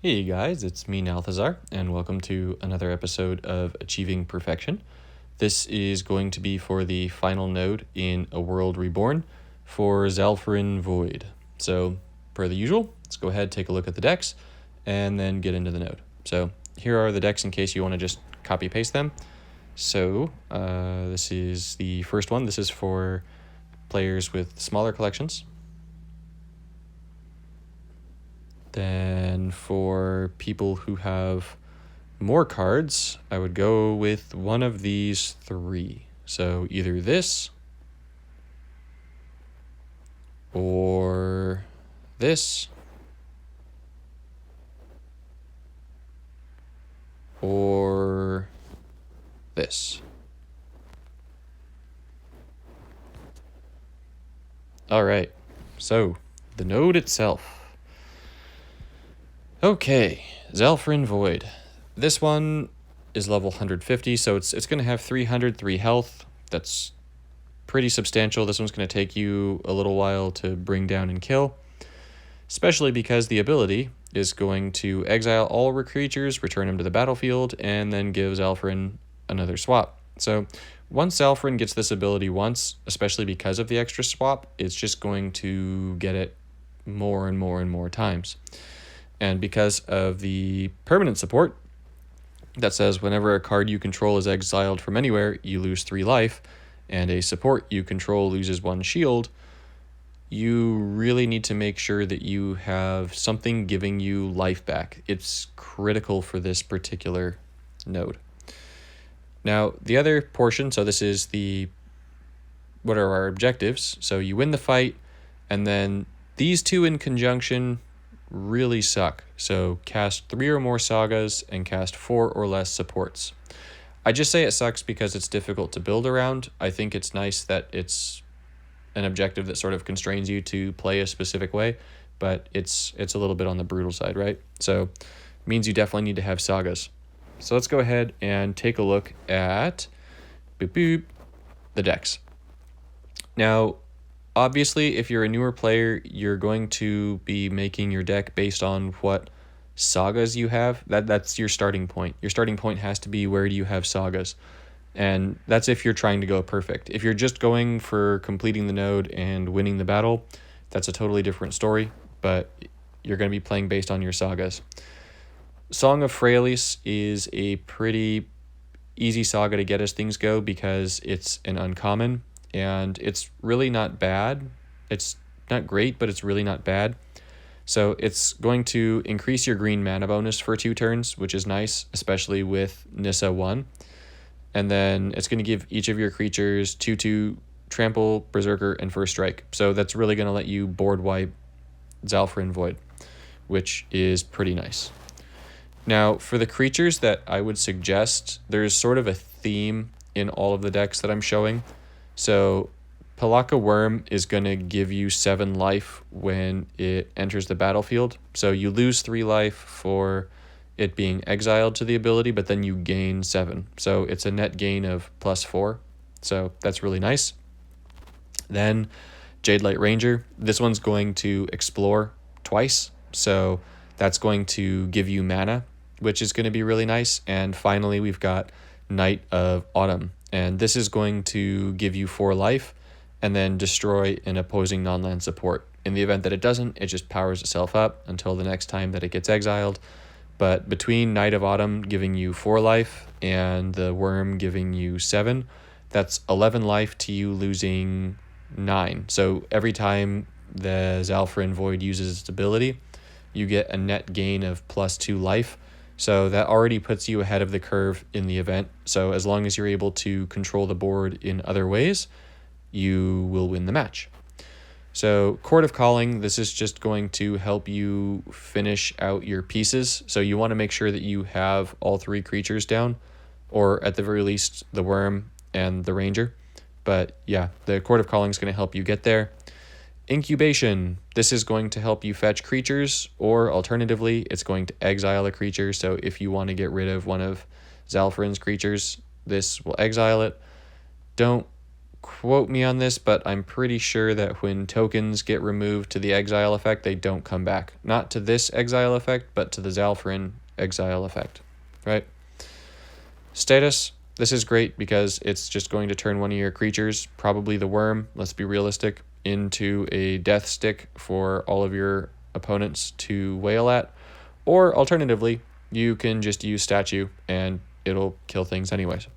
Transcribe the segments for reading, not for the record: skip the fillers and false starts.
Hey guys, it's me Nalthazar, and welcome to another episode of Achieving Perfection. This is going to be for the final node in A World Reborn for Zhalifirin Void. So, per the usual, let's go ahead, take a look at the decks, and then get into the node. So, here are the decks in case you want to just copy-paste them. So, this is the first one. This is for players with smaller collections. Then for people who have more cards, I would go with one of these three. So either this, or this, or this. All right, so the node itself. Okay, Zhalfirin Void. This one is level 150, so it's going to have 303 health. That's pretty substantial. This one's going to take you a little while to bring down and kill, especially because the ability is going to exile all creatures, return them to the battlefield, and then give Zhalfirin another swap. So once Zhalfirin gets this ability once, especially because of the extra swap, it's just going to get it more and more and more times. And because of the permanent support that says whenever a card you control is exiled from anywhere, you lose 3 life, and a support you control loses 1 shield, you really need to make sure that you have something giving you life back. It's critical for this particular node. Now, the other portion, so this is what are our objectives? So you win the fight, and then these two in conjunction really suck. So cast 3 or more sagas and cast 4 or less supports. I just say it sucks because it's difficult to build around. I think it's nice that it's an objective that sort of constrains you to play a specific way, but it's a little bit on the brutal side, right? So it means you definitely need to have sagas. So let's go ahead and take a look at the decks. Now, obviously, if you're a newer player, you're going to be making your deck based on what sagas you have. That's your starting point. Your starting point has to be where do you have sagas. And that's if you're trying to go perfect. If you're just going for completing the node and winning the battle, that's a totally different story, but you're going to be playing based on your sagas. Song of Freyalise is a pretty easy saga to get as things go because it's an uncommon, and it's really not bad. It's not great, but it's really not bad. So it's going to increase your green mana bonus for 2 turns, which is nice, especially with Nissa 1. And then it's going to give each of your creatures 2/2 Trample, Berserker, and First Strike. So that's really going to let you board wipe Zhalfirin Void, which is pretty nice. Now, for the creatures that I would suggest, there's sort of a theme in all of the decks that I'm showing. So Pelakka Worm is going to give you 7 life when it enters the battlefield. So you lose 3 life for it being exiled to the ability, but then you gain 7. So it's a net gain of +4. So that's really nice. Then Jadelight Ranger. This one's going to explore twice. So that's going to give you mana, which is going to be really nice. And finally, we've got Knight of Autumn. And this is going to give you 4 life and then destroy an opposing non-land support. In the event that it doesn't, it just powers itself up until the next time that it gets exiled. But between Knight of Autumn giving you 4 life and the Worm giving you 7, that's 11 life to you losing 9. So every time the Zhalfirin Void uses its ability, you get a net gain of +2 life. So that already puts you ahead of the curve in the event. So as long as you're able to control the board in other ways, you will win the match. So Court of Calling, this is just going to help you finish out your pieces. So you want to make sure that you have all 3 creatures down, or at the very least the Worm and the Ranger. But yeah, the Court of Calling is going to help you get there. Incubation, this is going to help you fetch creatures, or alternatively, it's going to exile a creature. So if you want to get rid of one of Zhalfirin's creatures, this will exile it. Don't quote me on this, but I'm pretty sure that when tokens get removed to the exile effect, they don't come back. Not to this exile effect, but to the Zhalfirin exile effect, right? Status, this is great because it's just going to turn one of your creatures, probably the worm, let's be realistic, into a death stick for all of your opponents to wail at. Or alternatively, you can just use statue and it'll kill things anyways.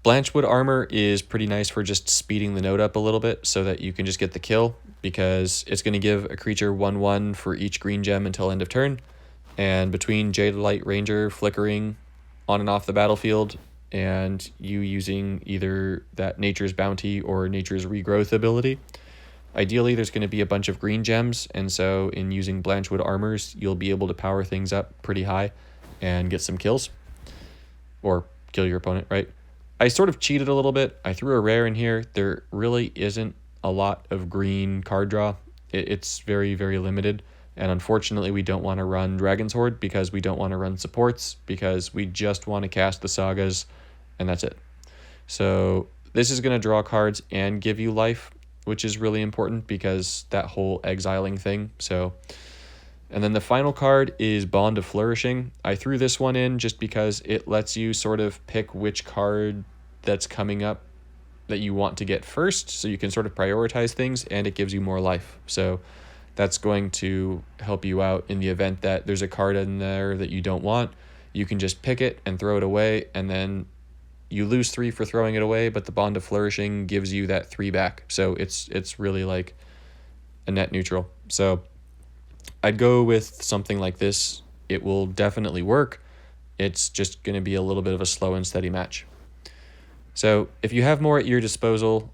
Blanchwood armor is pretty nice for just speeding the node up a little bit so that you can just get the kill, because it's going to give a creature 1/1 for each green gem until end of turn. And between Jade Light Ranger flickering on and off the battlefield and you using either that Nature's Bounty or Nature's Regrowth ability, ideally there's going to be a bunch of green gems, and so in using Blanchwood armors, you'll be able to power things up pretty high and get some kills. Or kill your opponent, right? I sort of cheated a little bit. I threw a rare in here. There really isn't a lot of green card draw. It's very, very limited. And unfortunately, we don't want to run Dragon's Horde because we don't want to run supports, because we just want to cast the sagas, and that's it. So this is going to draw cards and give you life, which is really important because that whole exiling thing. So, and then the final card is Bond of Flourishing. I threw this one in just because it lets you sort of pick which card that's coming up that you want to get first, so you can sort of prioritize things, and it gives you more life. So that's going to help you out in the event that there's a card in there that you don't want. You can just pick it and throw it away, and then you lose 3 for throwing it away, but the Bond of Flourishing gives you that 3 back. So it's really like a net neutral. So I'd go with something like this. It will definitely work. It's just going to be a little bit of a slow and steady match. So if you have more at your disposal,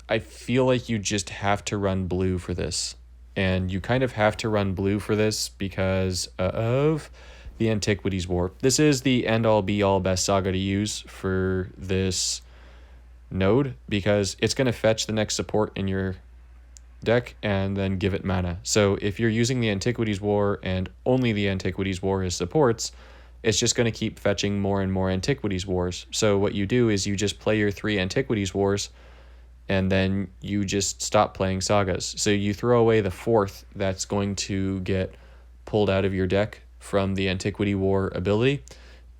I feel like you just have to run blue for this. And you kind of have to run blue for this because of the Antiquities War. This is the end-all be-all best saga to use for this node, because it's going to fetch the next support in your deck and then give it mana. So if you're using the Antiquities War and only the Antiquities War as supports, it's just going to keep fetching more and more Antiquities Wars. So what you do is you just play your 3 Antiquities Wars, and then you just stop playing sagas. So you throw away the 4th that's going to get pulled out of your deck from the Antiquity War ability.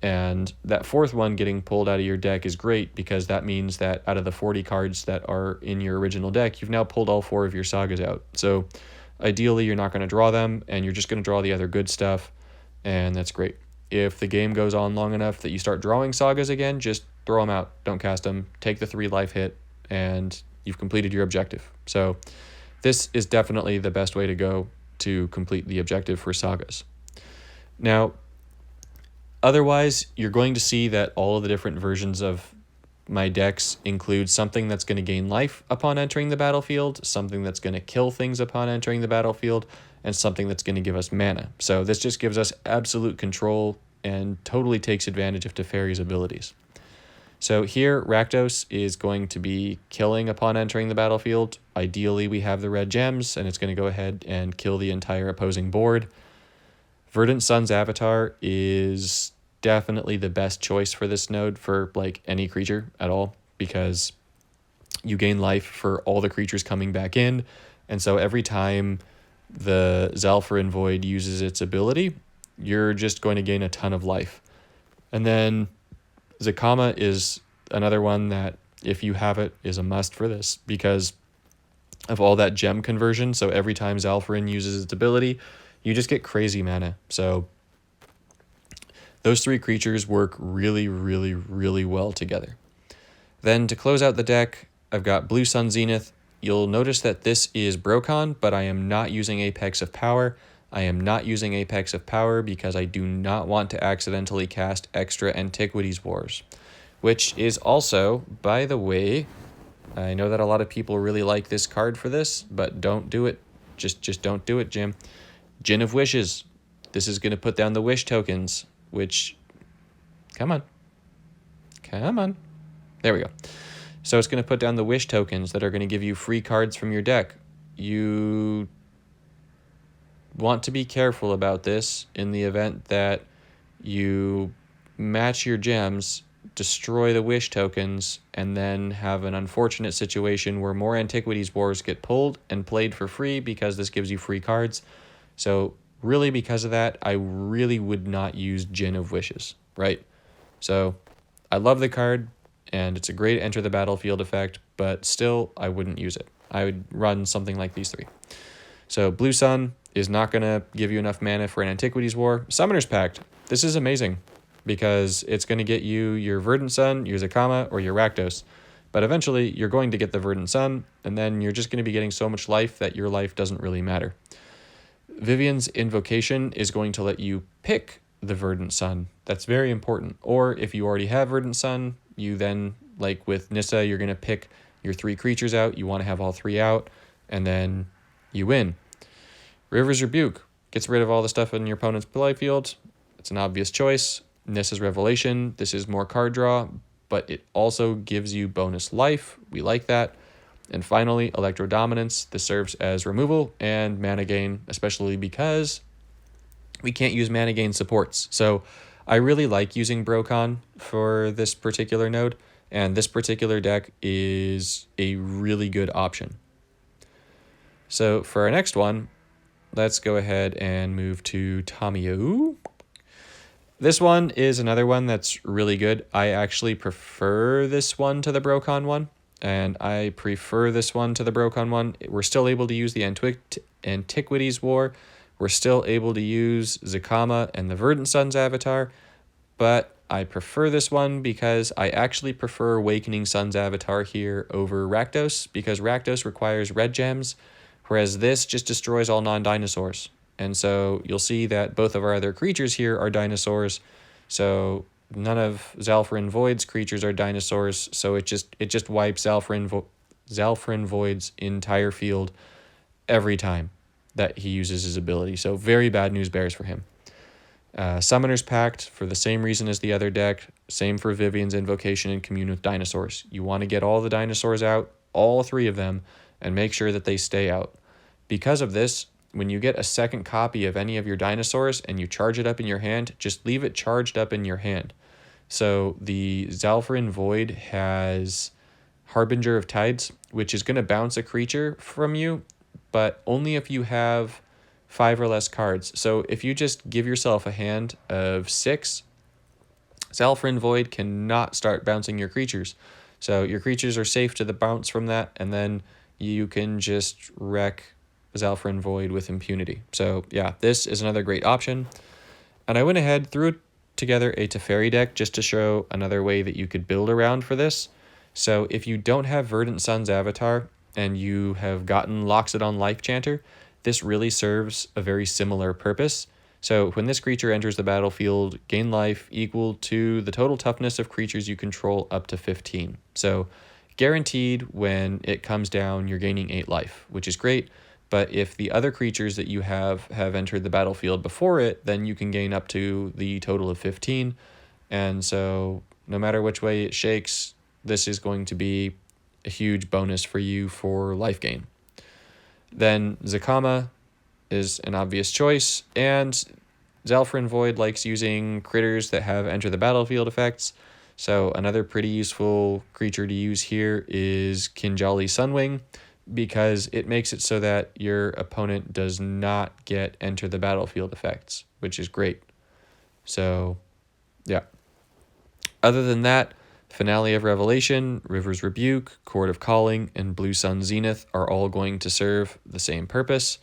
And that 4th one getting pulled out of your deck is great, because that means that out of the 40 cards that are in your original deck, you've now pulled all 4 of your sagas out. So ideally, you're not going to draw them, and you're just going to draw the other good stuff, and that's great. If the game goes on long enough that you start drawing sagas again, just throw them out. Don't cast them. Take the 3 life hit, and you've completed your objective. So this is definitely the best way to go to complete the objective for sagas. Now, otherwise, you're going to see that all of the different versions of my decks include something that's going to gain life upon entering the battlefield, something that's going to kill things upon entering the battlefield, and something that's going to give us mana. So this just gives us absolute control and totally takes advantage of Teferi's abilities. So here, Rakdos is going to be killing upon entering the battlefield. Ideally, we have the red gems, and it's going to go ahead and kill the entire opposing board. Verdant Sun's Avatar is definitely the best choice for this node for like any creature at all, because you gain life for all the creatures coming back in, and so every time the Zhalifirin Void uses its ability, you're just going to gain a ton of life. And then Zakama is another one that, if you have it, is a must for this because of all that gem conversion. So every time Zhalfirin uses its ability, you just get crazy mana. So those 3 creatures work really, really, really well together. Then to close out the deck, I've got Blue Sun Zenith. You'll notice that this is Brokon, but I am not using Apex of Power. I am not using Apex of Power because I do not want to accidentally cast extra Antiquities Wars, which is also, by the way, I know that a lot of people really like this card for this, but don't do it. Just don't do it, Jim. Gin of Wishes. This is going to put down the wish tokens, which, come on. There we go. So it's going to put down the wish tokens that are going to give you free cards from your deck. You want to be careful about this in the event that you match your gems destroy the wish tokens, and then have an unfortunate situation where more Antiquities Wars get pulled and played for free because this gives you free cards. So really, because of that, I really would not use Djinn of Wishes, right? So I love the card, and it's a great enter the battlefield effect, but still, I wouldn't use it. I would run something like these three. So Blue Sun is not going to give you enough mana for an Antiquities War. Summoner's Pact, this is amazing because it's going to get you your Verdant Sun, your Zakama, or your Rakdos. But eventually, you're going to get the Verdant Sun, and then you're just going to be getting so much life that your life doesn't really matter. Vivian's Invocation is going to let you pick the Verdant Sun. That's very important. Or if you already have Verdant Sun, you then, like with Nissa, you're going to pick your 3 creatures out. You want to have all 3 out, and then you win. River's Rebuke gets rid of all the stuff in your opponent's play field. It's an obvious choice. Nissa's Revelation, this is more card draw, but it also gives you bonus life. We like that. And finally, Electro Dominance. This serves as removal and mana gain, especially because we can't use mana gain supports. So I really like using Brokon for this particular node, and this particular deck is a really good option. So for our next one, let's go ahead and move to Tamiyo. This one is another one that's really good. I actually prefer this one to the Brokon one, and I prefer this one to the Brokon one. We're still able to use the Antiquities War. We're still able to use Zakama and the Verdant Sun's avatar, but I prefer this one because I actually prefer Awakening Sun's avatar here over Rakdos, because Rakdos requires red gems, whereas this just destroys all non-dinosaurs. And so you'll see that both of our other creatures here are dinosaurs. So none of Zhalifirin Void's creatures are dinosaurs. So it just wipes Zhalifirin Void's entire field every time that he uses his ability. So very bad news bears for him. Summoner's Pact, for the same reason as the other deck. Same for Vivian's Invocation and Commune with Dinosaurs. You want to get all the dinosaurs out, all 3 of them, and make sure that they stay out. Because of this, when you get a second copy of any of your dinosaurs and you charge it up in your hand, just leave it charged up in your hand. So the Zhalfirin Void has Harbinger of Tides, which is going to bounce a creature from you, but only if you have 5 or less cards. So if you just give yourself a hand of 6, Zhalfirin Void cannot start bouncing your creatures. So your creatures are safe to the bounce from that, and then you can just wreck Zhalfirin Void with impunity. So yeah, this is another great option. And I went ahead, threw together a Teferi deck just to show another way that you could build around for this. So if you don't have Verdant Sun's avatar and you have gotten Loxodon Life Chanter, this really serves a very similar purpose. So when this creature enters the battlefield, gain life equal to the total toughness of creatures you control up to 15. So guaranteed when it comes down, you're gaining 8 life, which is great. But if the other creatures that you have entered the battlefield before it, then you can gain up to the total of 15. And so no matter which way it shakes, this is going to be a huge bonus for you for life gain. Then Zakama is an obvious choice, and Zhalfirin Void likes using critters that have enter the battlefield effects. So another pretty useful creature to use here is Kinjali Sunwing, because it makes it so that your opponent does not get enter the battlefield effects, which is great. So, yeah. Other than that, Finale of Revelation, River's Rebuke, Court of Calling, and Blue Sun Zenith are all going to serve the same purpose.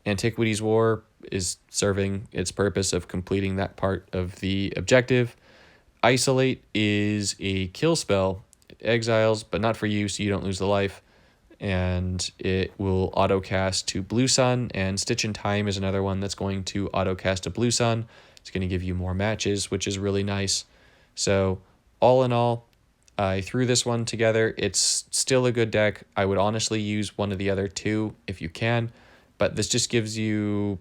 Antiquities War is serving its purpose of completing that part of the objective. Isolate is a kill spell. It exiles, but not for you, so you don't lose the life. And it will auto-cast to Blue Sun, and Stitch in Time is another one that's going to auto-cast to Blue Sun. It's going to give you more matches, which is really nice. So all in all, I threw this one together. It's still a good deck. I would honestly use one of the other 2 if you can, but this just gives you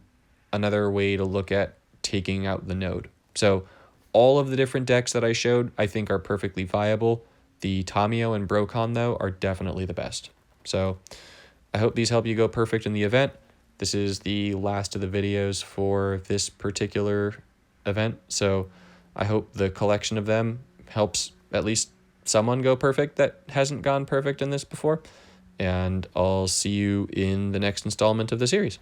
another way to look at taking out the node. So all of the different decks that I showed, I think, are perfectly viable. The Tamiyo and Brokon, though, are definitely the best. So I hope these help you go perfect in the event. This is the last of the videos for this particular event, so I hope the collection of them helps at least someone go perfect that hasn't gone perfect in this before. And I'll see you in the next installment of the series.